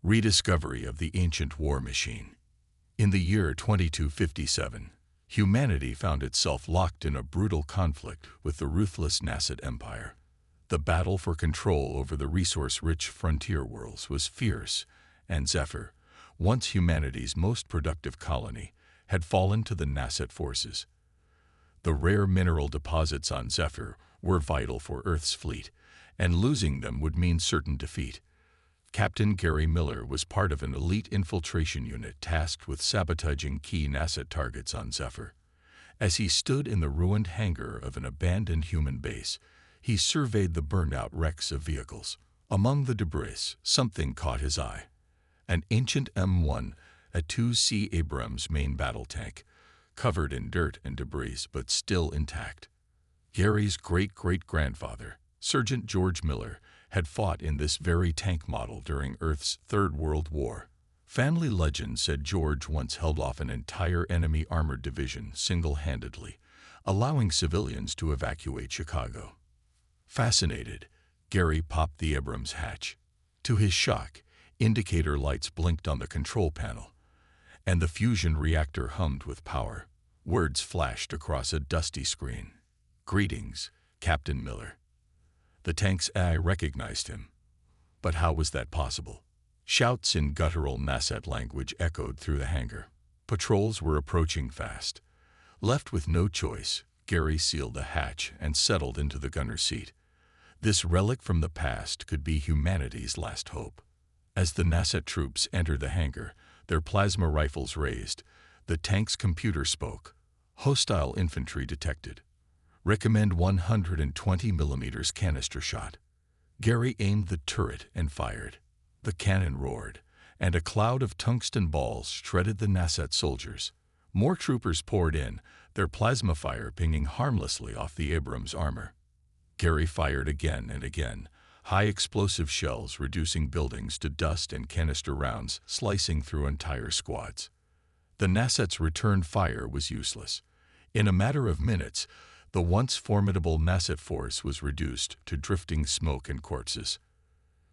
Rediscovery of the ancient war machine. In the year 2257, humanity found itself locked in a brutal conflict with the ruthless Nasset Empire. The battle for control over the resource-rich frontier worlds was fierce, and Zephyr, once humanity's most productive colony, had fallen to the Nasset forces. The rare mineral deposits on Zephyr were vital for Earth's fleet, and losing them would mean certain defeat. Captain Gary Miller was part of an elite infiltration unit tasked with sabotaging key Nasset targets on Zephyr. As he stood in the ruined hangar of an abandoned human base, he surveyed the burned-out wrecks of vehicles. Among the debris, something caught his eye. An ancient M1, a 2C Abrams main battle tank, covered in dirt and debris but still intact. Gary's great-great-grandfather, Sergeant George Miller, had fought in this very tank model during Earth's Third World War. Family legend said George once held off an entire enemy armored division single-handedly, allowing civilians to evacuate Chicago. Fascinated, Gary popped the Abrams hatch. To his shock, indicator lights blinked on the control panel, and the fusion reactor hummed with power. Words flashed across a dusty screen. "Greetings, Captain Miller." The tank's eye recognized him. But how was that possible? Shouts in guttural Nasset language echoed through the hangar. Patrols were approaching fast. Left with no choice, Gary sealed the hatch and settled into the gunner's seat. This relic from the past could be humanity's last hope. As the Nasset troops entered the hangar, their plasma rifles raised, the tank's computer spoke. Hostile infantry detected. Recommend 120 millimeters canister shot. Gary aimed the turret and fired. The cannon roared, and a cloud of tungsten balls shredded the Nasset soldiers. More troopers poured in, their plasma fire pinging harmlessly off the Abrams armor. Gary fired again and again, high explosive shells reducing buildings to dust and canister rounds slicing through entire squads. The Nasset's return fire was useless. In a matter of minutes, the once formidable Nasset force was reduced to drifting smoke and corpses.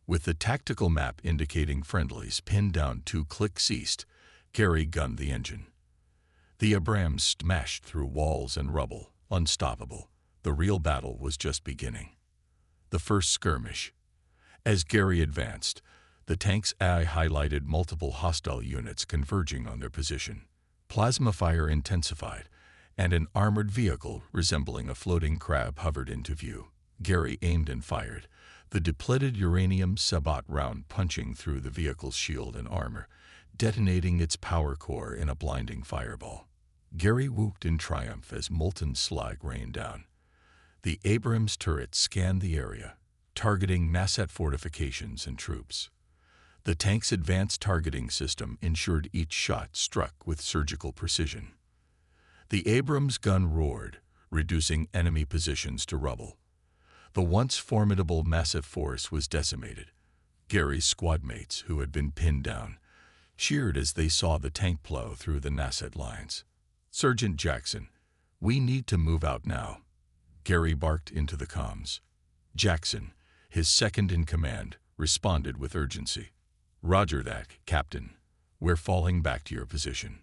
With the tactical map indicating friendlies pinned down 2 clicks east, Gary gunned the engine. The Abrams smashed through walls and rubble, unstoppable. The real battle was just beginning. The first skirmish. As Gary advanced, the tank's eye highlighted multiple hostile units converging on their position. Plasma fire intensified, and an armored vehicle resembling a floating crab hovered into view. Gary aimed and fired, the depleted uranium sabot round punching through the vehicle's shield and armor, detonating its power core in a blinding fireball. Gary whooped in triumph as molten slag rained down. The Abrams turret scanned the area, targeting Nasset fortifications and troops. The tank's advanced targeting system ensured each shot struck with surgical precision. The Abrams gun roared, reducing enemy positions to rubble. The once formidable Nasset force was decimated. Gary's squad mates, who had been pinned down, cheered as they saw the tank plow through the Nasset lines. "Sergeant Jackson, we need to move out now," Gary barked into the comms. Jackson, his second in command, responded with urgency. "Roger that, Captain. We're falling back to your position."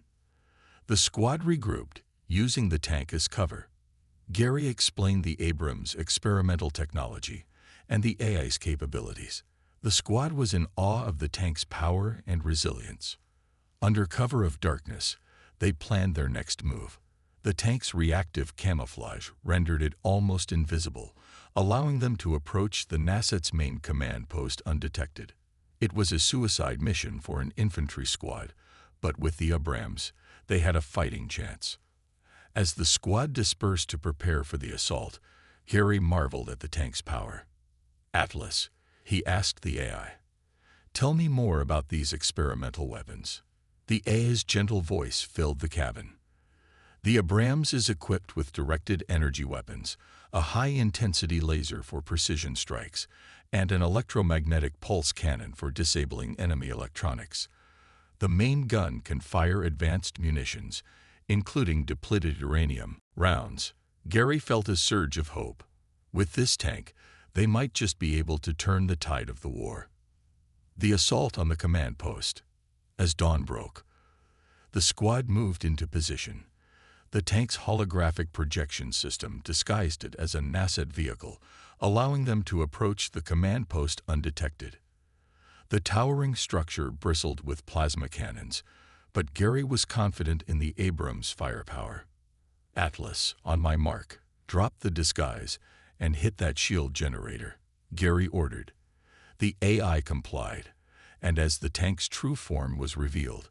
The squad regrouped, using the tank as cover. Gary explained the Abrams' experimental technology and the AI's capabilities. The squad was in awe of the tank's power and resilience. Under cover of darkness, they planned their next move. The tank's reactive camouflage rendered it almost invisible, allowing them to approach the Nasset's main command post undetected. It was a suicide mission for an infantry squad, but with the Abrams, they had a fighting chance. As the squad dispersed to prepare for the assault, Gary marveled at the tank's power. "Atlas," he asked the AI, "tell me more about these experimental weapons." The AI's gentle voice filled the cabin. The Abrams is equipped with directed energy weapons, a high-intensity laser for precision strikes, and an electromagnetic pulse cannon for disabling enemy electronics. The main gun can fire advanced munitions, including depleted uranium rounds. Gary felt a surge of hope. With this tank, they might just be able to turn the tide of the war. The assault on the command post. As dawn broke, the squad moved into position. The tank's holographic projection system disguised it as a NASA vehicle, allowing them to approach the command post undetected. The towering structure bristled with plasma cannons, but Gary was confident in the Abrams' firepower. "Atlas, on my mark, drop the disguise and hit that shield generator," Gary ordered. The AI complied, and as the tank's true form was revealed,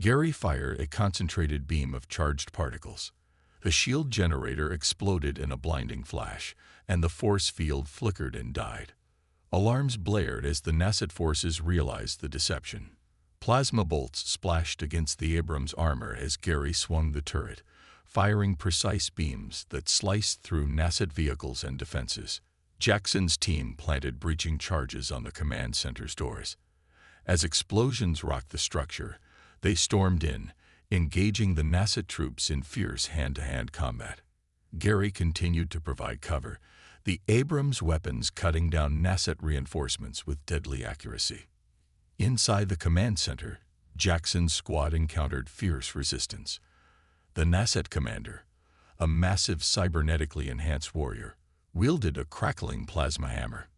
Gary fired a concentrated beam of charged particles. The shield generator exploded in a blinding flash, and the force field flickered and died. Alarms blared as the NASA forces realized the deception. Plasma bolts splashed against the Abrams armor as Gary swung the turret, firing precise beams that sliced through NASA vehicles and defenses. Jackson's team planted breaching charges on the command center's doors. As explosions rocked the structure, they stormed in, engaging the NASA troops in fierce hand-to-hand combat. Gary continued to provide cover, the Abrams weapons cutting down NASA reinforcements with deadly accuracy. Inside the command center, Jackson's squad encountered fierce resistance. The NASA commander, a massive cybernetically enhanced warrior, wielded a crackling plasma hammer.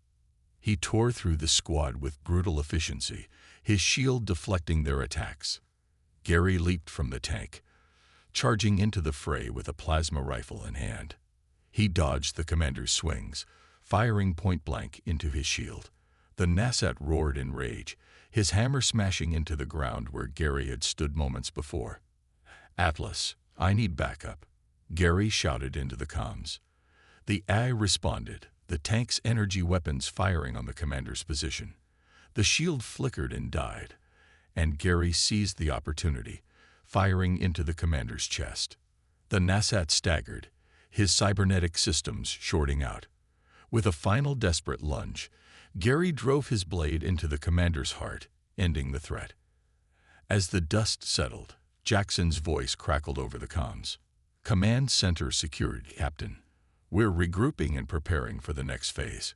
He tore through the squad with brutal efficiency, his shield deflecting their attacks. Gary leaped from the tank, charging into the fray with a plasma rifle in hand. He dodged the commander's swings, firing point-blank into his shield. The NASA roared in rage, his hammer smashing into the ground where Gary had stood moments before. "Atlas, I need backup," Gary shouted into the comms. The AI responded, the tank's energy weapons firing on the commander's position. The shield flickered and died, and Gary seized the opportunity, firing into the commander's chest. The NASA staggered, his cybernetic systems shorting out. With a final desperate lunge, Gary drove his blade into the commander's heart, ending the threat. As the dust settled, Jackson's voice crackled over the comms. "Command center secured, Captain. We're regrouping and preparing for the next phase."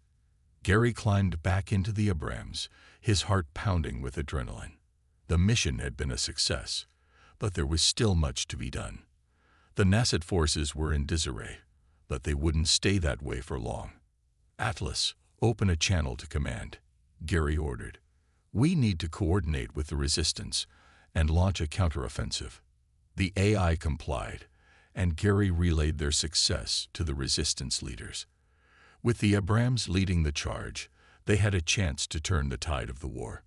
Gary climbed back into the Abrams, his heart pounding with adrenaline. The mission had been a success, but there was still much to be done. The NASA forces were in disarray, but they wouldn't stay that way for long. "Atlas, open a channel to command," Gary ordered. "We need to coordinate with the resistance and launch a counteroffensive." The AI complied, and Gary relayed their success to the resistance leaders. With the Abrams leading the charge, they had a chance to turn the tide of the war.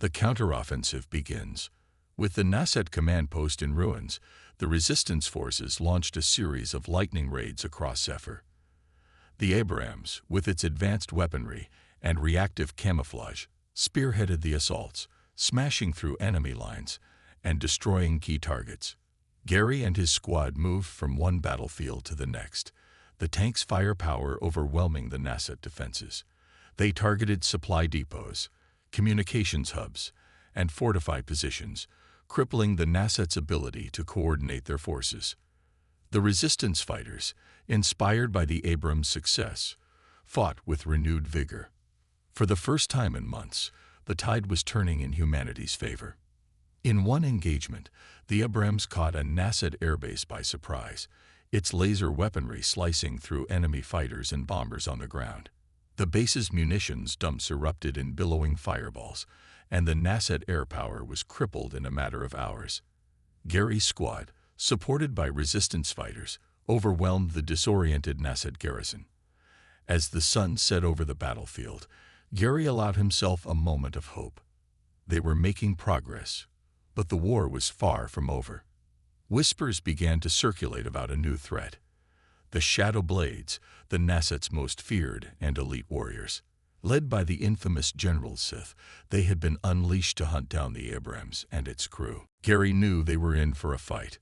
The counteroffensive begins. With the NASA command post in ruins, the resistance forces launched a series of lightning raids across Zephyr. The Abrams, with its advanced weaponry and reactive camouflage, spearheaded the assaults, smashing through enemy lines and destroying key targets. Gary and his squad moved from one battlefield to the next, the tank's firepower overwhelming the NASA defenses. They targeted supply depots, communications hubs, and fortified positions, crippling the NASA's ability to coordinate their forces. The resistance fighters, inspired by the Abrams' success, fought with renewed vigor. For the first time in months, the tide was turning in humanity's favor. In one engagement, the Abrams caught a NASA airbase by surprise, its laser weaponry slicing through enemy fighters and bombers on the ground. The base's munitions dumps erupted in billowing fireballs, and the NASA air power was crippled in a matter of hours. Gary's squad, supported by resistance fighters, overwhelmed the disoriented NASA garrison. As the sun set over the battlefield, Gary allowed himself a moment of hope. They were making progress, but the war was far from over. Whispers began to circulate about a new threat. The Shadow Blades, the NASA's most feared and elite warriors. Led by the infamous General Sith, they had been unleashed to hunt down the Abrams and its crew. Gary knew they were in for a fight.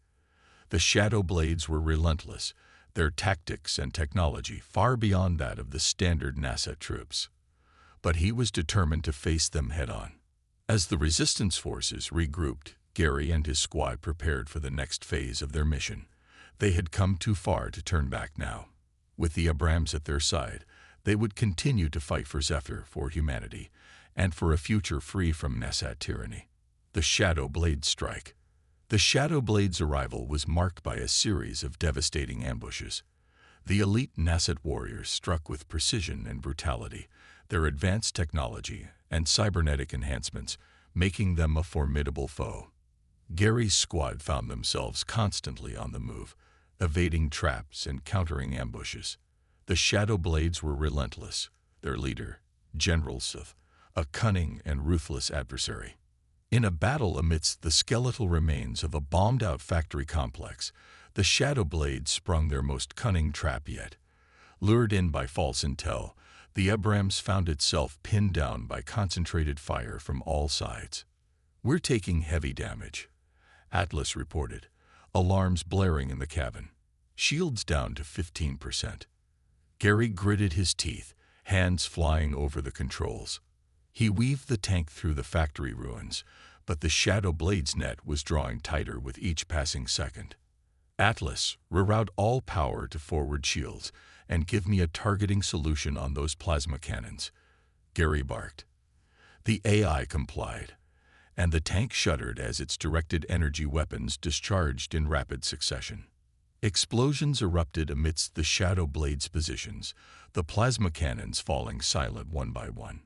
The Shadow Blades were relentless, their tactics and technology far beyond that of the standard NASA troops. But he was determined to face them head-on. As the resistance forces regrouped, Gary and his squad prepared for the next phase of their mission. They had come too far to turn back now. With the Abrams at their side, they would continue to fight for Zephyr, for humanity, and for a future free from Nasat tyranny. The Shadow Blade Strike. The Shadow Blade's arrival was marked by a series of devastating ambushes. The elite Nasat warriors struck with precision and brutality, their advanced technology and cybernetic enhancements making them a formidable foe. Gary's squad found themselves constantly on the move, evading traps and countering ambushes. The Shadow Blades were relentless, their leader, General Sith, a cunning and ruthless adversary. In a battle amidst the skeletal remains of a bombed-out factory complex, the Shadow Blades sprung their most cunning trap yet. Lured in by false intel, the Abrams found itself pinned down by concentrated fire from all sides. "We're taking heavy damage," Atlas reported, alarms blaring in the cabin. "Shields down to 15%. Gary gritted his teeth, hands flying over the controls. He weaved the tank through the factory ruins, but the Shadow Blade's net was drawing tighter with each passing second. "Atlas, reroute all power to forward shields and give me a targeting solution on those plasma cannons," Gary barked. The AI complied, and the tank shuddered as its directed energy weapons discharged in rapid succession. Explosions erupted amidst the Shadow Blade's positions, the plasma cannons falling silent one by one.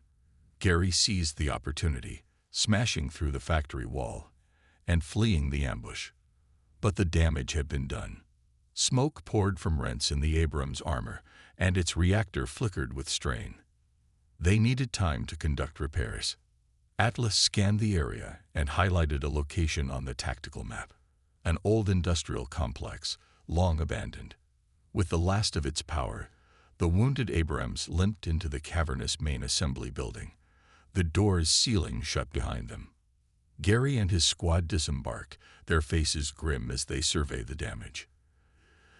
Gary seized the opportunity, smashing through the factory wall and fleeing the ambush. But the damage had been done. Smoke poured from rents in the Abrams armor, and its reactor flickered with strain. They needed time to conduct repairs. Atlas scanned the area and highlighted a location on the tactical map. An old industrial complex, long abandoned. With the last of its power, the wounded Abrams limped into the cavernous main assembly building, the doors sealing shut behind them. Gary and his squad disembarked, their faces grim as they surveyed the damage.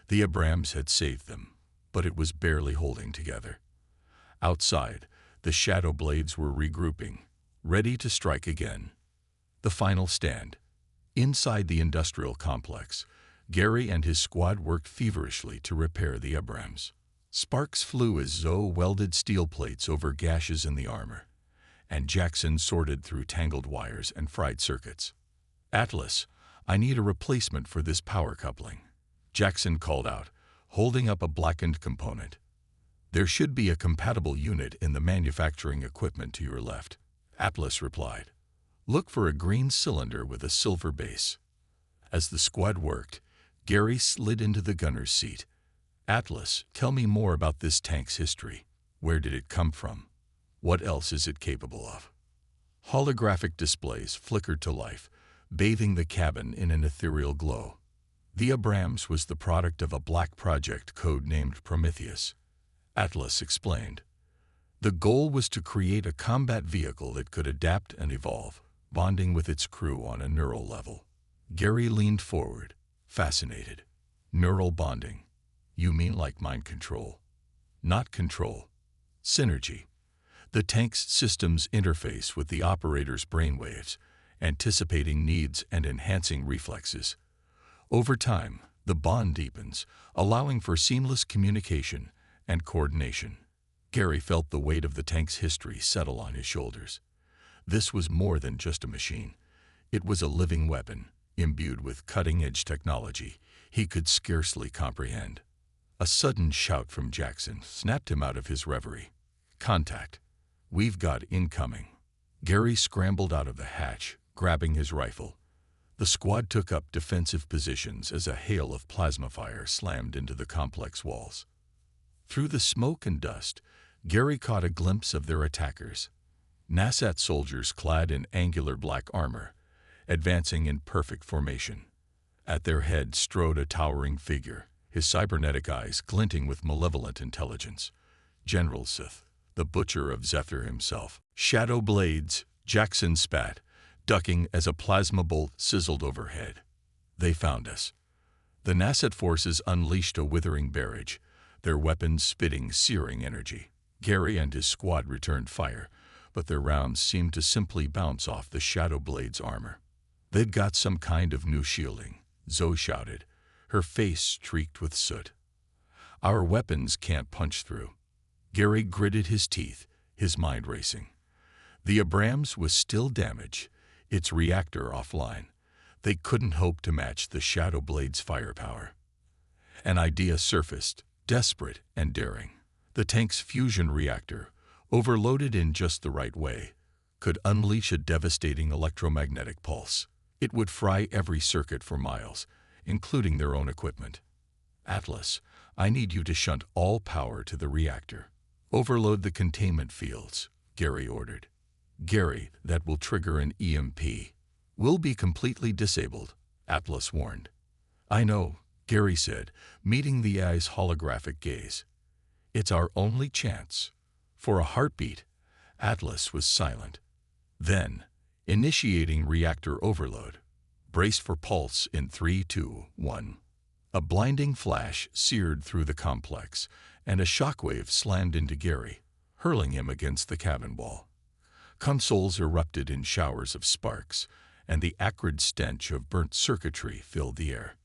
The Abrams had saved them, but it was barely holding together. Outside, the Shadow Blades were regrouping, ready to strike again. The final stand. Inside the industrial complex, Gary and his squad worked feverishly to repair the Abrams. Sparks flew as Zoe welded steel plates over gashes in the armor, and Jackson sorted through tangled wires and fried circuits. "Atlas, I need a replacement for this power coupling," Jackson called out, holding up a blackened component. "There should be a compatible unit in the manufacturing equipment to your left," Atlas replied. "Look for a green cylinder with a silver base." As the squad worked, Gary slid into the gunner's seat. "Atlas, tell me more about this tank's history. Where did it come from? What else is it capable of?" Holographic displays flickered to life, bathing the cabin in an ethereal glow. The Abrams was the product of a black project code-named Prometheus, Atlas explained. The goal was to create a combat vehicle that could adapt and evolve, bonding with its crew on a neural level. Gary leaned forward, fascinated. "Neural bonding? You mean like mind control?" "Not control. Synergy. The tank's systems interface with the operator's brainwaves, anticipating needs and enhancing reflexes. Over time, the bond deepens, allowing for seamless communication and coordination." Gary felt the weight of the tank's history settle on his shoulders. This was more than just a machine. It was a living weapon, imbued with cutting-edge technology he could scarcely comprehend. A sudden shout from Jackson snapped him out of his reverie. "Contact. We've got incoming." Gary scrambled out of the hatch, grabbing his rifle. The squad took up defensive positions as a hail of plasma fire slammed into the complex walls. Through the smoke and dust, Gary caught a glimpse of their attackers. Nasat soldiers clad in angular black armor, advancing in perfect formation. At their head strode a towering figure, his cybernetic eyes glinting with malevolent intelligence. General Sith, the butcher of Zephyr himself. "Shadow Blades," Jackson spat, ducking as a plasma bolt sizzled overhead. "They found us." The Nasat forces unleashed a withering barrage, their weapons spitting searing energy. Gary and his squad returned fire, but their rounds seemed to simply bounce off the Shadow Blade's armor. "They've got some kind of new shielding," Zoe shouted, her face streaked with soot. "Our weapons can't punch through." Gary gritted his teeth, his mind racing. The Abrams was still damaged, its reactor offline. They couldn't hope to match the Shadow Blade's firepower. An idea surfaced, desperate and daring. The tank's fusion reactor, overloaded in just the right way, could unleash a devastating electromagnetic pulse. It would fry every circuit for miles, including their own equipment. Atlas, I need you to shunt all power to the reactor. Overload the containment fields, Gary ordered. Gary, that will trigger an EMP. We'll be completely disabled, Atlas warned. I know, Gary said, meeting the AI's holographic gaze. It's our only chance. For a heartbeat, Atlas was silent. Then, initiating reactor overload. Brace for pulse in 3, 2, 1. A blinding flash seared through the complex, and a shockwave slammed into Gary, hurling him against the cabin wall. Consoles erupted in showers of sparks, and the acrid stench of burnt circuitry filled the air.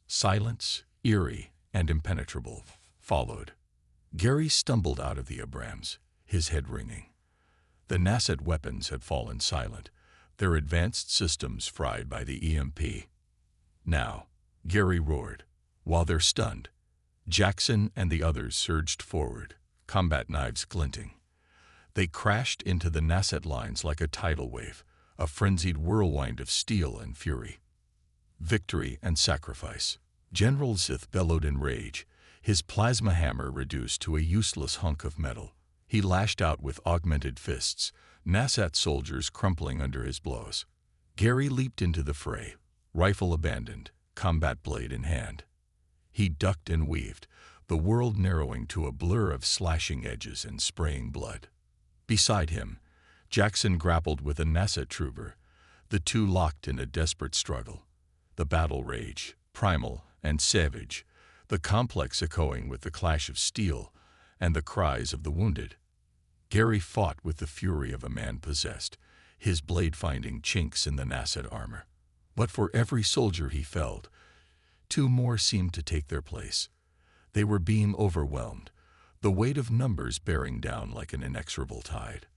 Silence, eerie and impenetrable, followed. Gary stumbled out of the Abrams, his head ringing. The Nasset weapons had fallen silent, their advanced systems fried by the EMP. Now, Gary roared. While they're stunned, Jackson and the others surged forward, combat knives glinting. They crashed into the Nasset lines like a tidal wave, a frenzied whirlwind of steel and fury. Victory and sacrifice. General Zith bellowed in rage, his plasma hammer reduced to a useless hunk of metal. He lashed out with augmented fists, Nasset soldiers crumpling under his blows. Gary leaped into the fray, rifle abandoned, combat blade in hand. He ducked and weaved, the world narrowing to a blur of slashing edges and spraying blood. Beside him, Jackson grappled with a Nasset trooper, the two locked in a desperate struggle. The battle rage, primal and savage, the complex echoing with the clash of steel and the cries of the wounded. Gary fought with the fury of a man possessed, his blade finding chinks in the Nasset armor. But for every soldier he felled, two more seemed to take their place. They were being overwhelmed, the weight of numbers bearing down like an inexorable tide.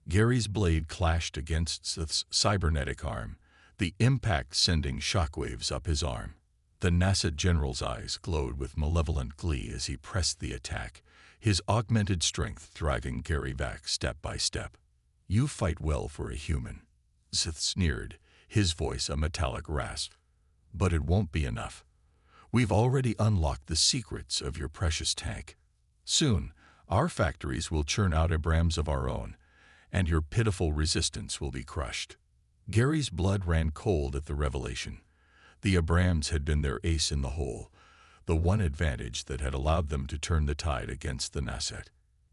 Gary's blade clashed against Sith's cybernetic arm, the impact sending shockwaves up his arm. The Nasset general's eyes glowed with malevolent glee as he pressed the attack, his augmented strength driving Gary back step by step. You fight well for a human, Sith sneered, his voice a metallic rasp. But it won't be enough. We've already unlocked the secrets of your precious tank. Soon, our factories will churn out Abrams of our own, and your pitiful resistance will be crushed. Gary's blood ran cold at the revelation. The Abrams had been their ace in the hole, the one advantage that had allowed them to turn the tide against the Nasset.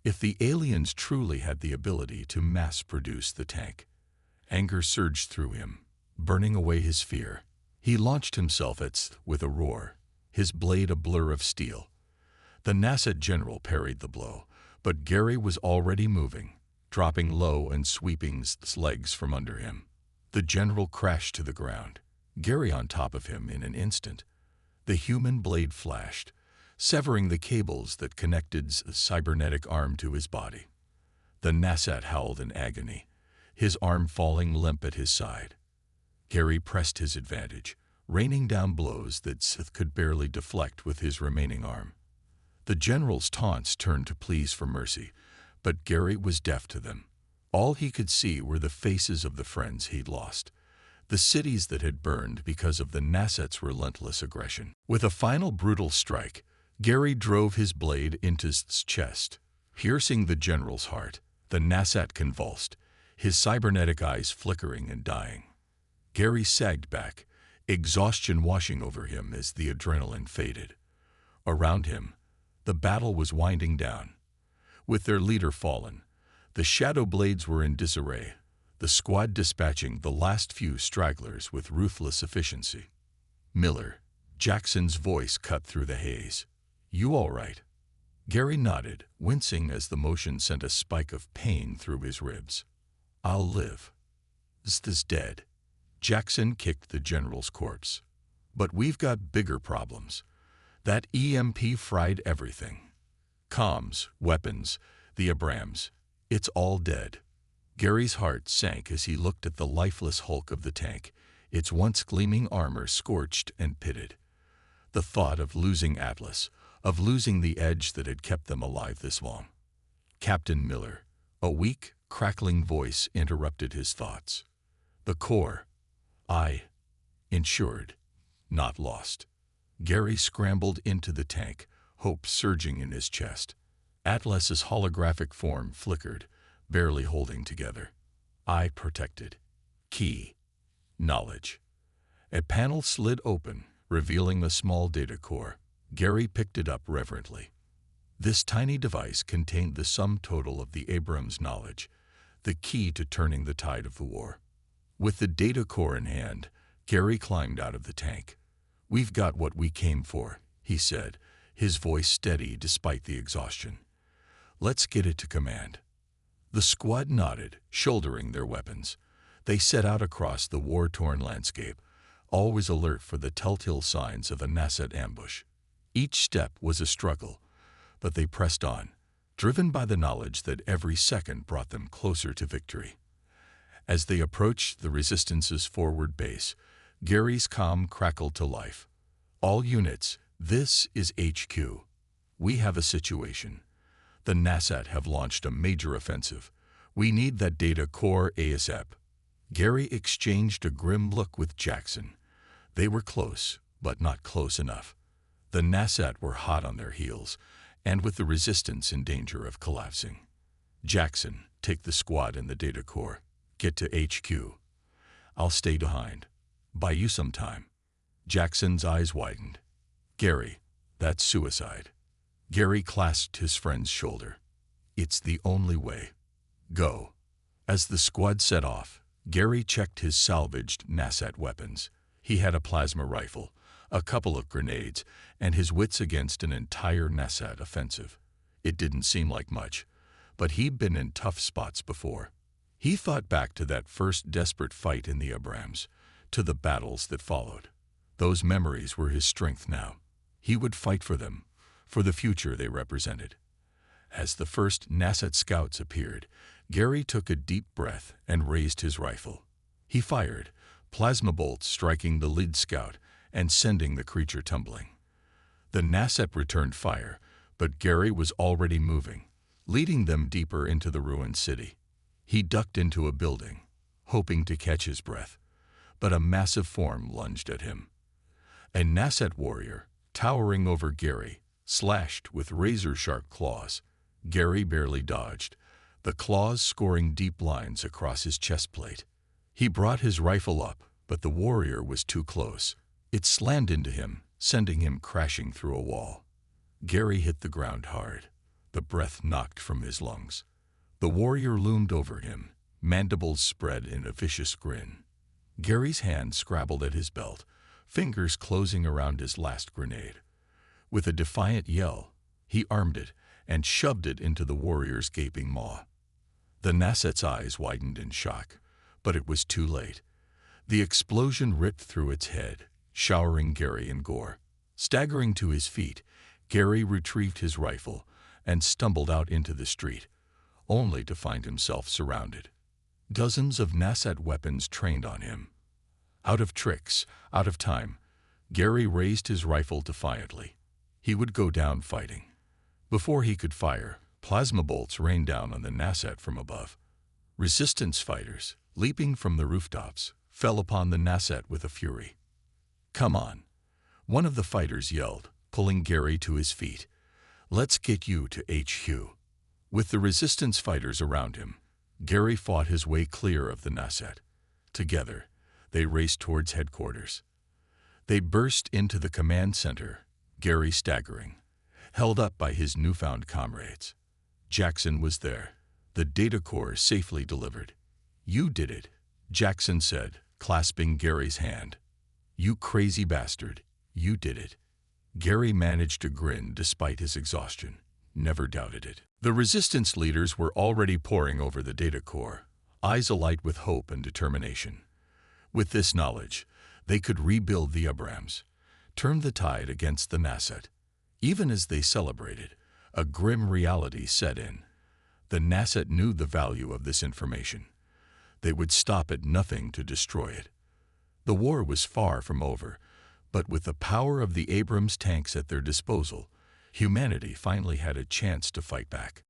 If the aliens truly had the ability to mass-produce the tank, anger surged through him, burning away his fear. He launched himself at Sith with a roar, his blade a blur of steel. The Nasset general parried the blow, but Gary was already moving, dropping low and sweeping Sith's legs from under him. The general crashed to the ground, Gary on top of him in an instant. The human blade flashed, severing the cables that connected Sith's cybernetic arm to his body. The Nasset howled in agony, his arm falling limp at his side. Gary pressed his advantage, raining down blows that Sith could barely deflect with his remaining arm. The general's taunts turned to pleas for mercy, but Gary was deaf to them. All he could see were the faces of the friends he'd lost, the cities that had burned because of the Nasset's relentless aggression. With a final brutal strike, Gary drove his blade into Sith's chest, piercing the general's heart. The Nasset convulsed, his cybernetic eyes flickering and dying. Gary sagged back, exhaustion washing over him as the adrenaline faded. Around him, the battle was winding down. With their leader fallen, the Shadow Blades were in disarray, the squad dispatching the last few stragglers with ruthless efficiency. Miller, Jackson's voice cut through the haze. You all right? Gary nodded, wincing as the motion sent a spike of pain through his ribs. I'll live. Sith is dead. Jackson kicked the general's corpse. But we've got bigger problems. That EMP fried everything. Comms, weapons, the Abrams. It's all dead. Gary's heart sank as he looked at the lifeless hulk of the tank, its once gleaming armor scorched and pitted. The thought of losing Atlas, of losing the edge that had kept them alive this long. Captain Miller, a weak, crackling voice interrupted his thoughts. The core. Insured, not lost. Gary scrambled into the tank, hope surging in his chest. Atlas's holographic form flickered, barely holding together. I protected. Key. Knowledge. A panel slid open, revealing a small data core. Gary picked it up reverently. This tiny device contained the sum total of the Abrams knowledge, the key to turning the tide of the war. With the data core in hand, Gary climbed out of the tank. We've got what we came for, he said, his voice steady despite the exhaustion. Let's get it to command. The squad nodded, shouldering their weapons. They set out across the war-torn landscape, always alert for the telltale signs of a Nasset ambush. Each step was a struggle, but they pressed on, driven by the knowledge that every second brought them closer to victory. As they approached the Resistance's forward base, Gary's comm crackled to life. All units, this is HQ. We have a situation. The Nasset have launched a major offensive. We need that data core ASAP. Gary exchanged a grim look with Jackson. They were close, but not close enough. The Nasset were hot on their heels, and with the Resistance in danger of collapsing. Jackson, take the squad and the data core. Get to HQ. I'll stay behind. Buy you some time. Jackson's eyes widened. Gary, that's suicide. Gary clasped his friend's shoulder. It's the only way. Go. As the squad set off, Gary checked his salvaged Nasset weapons. He had a plasma rifle, a couple of grenades, and his wits against an entire Nasset offensive. It didn't seem like much, but he'd been in tough spots before. He thought back to that first desperate fight in the Abrams, to the battles that followed. Those memories were his strength now. He would fight for them, for the future they represented. As the first Nasset scouts appeared, Gary took a deep breath and raised his rifle. He fired, plasma bolts striking the lead scout and sending the creature tumbling. The Nasset returned fire, but Gary was already moving, leading them deeper into the ruined city. He ducked into a building, hoping to catch his breath, but a massive form lunged at him. A Nasset warrior, towering over Gary, slashed with razor-sharp claws. Gary barely dodged, the claws scoring deep lines across his chest plate. He brought his rifle up, but the warrior was too close. It slammed into him, sending him crashing through a wall. Gary hit the ground hard. The breath knocked from his lungs. The warrior loomed over him, mandibles spread in a vicious grin. Gary's hand scrabbled at his belt, fingers closing around his last grenade. With a defiant yell, he armed it and shoved it into the warrior's gaping maw. The Nasset's eyes widened in shock, but it was too late. The explosion ripped through its head, showering Gary in gore. Staggering to his feet, Gary retrieved his rifle and stumbled out into the street, only to find himself surrounded. Dozens of Nasset weapons trained on him. Out of tricks, out of time, Gary raised his rifle defiantly. He would go down fighting. Before he could fire, plasma bolts rained down on the Nasset from above. Resistance fighters, leaping from the rooftops, fell upon the Nasset with a fury. Come on, one of the fighters yelled, pulling Gary to his feet. Let's get you to HQ. With the Resistance fighters around him, Gary fought his way clear of the Nasset. Together, they raced towards headquarters. They burst into the command center, Gary staggering, held up by his newfound comrades. Jackson was there, the data core safely delivered. You did it, Jackson said, clasping Gary's hand. You crazy bastard, you did it. Gary managed to grin despite his exhaustion, never doubted it. The Resistance leaders were already poring over the data core, eyes alight with hope and determination. With this knowledge, they could rebuild the Abrams, turn the tide against the Nasset. Even as they celebrated, a grim reality set in. The NASA knew the value of this information. They would stop at nothing to destroy it. The war was far from over, but with the power of the Abrams tanks at their disposal, humanity finally had a chance to fight back.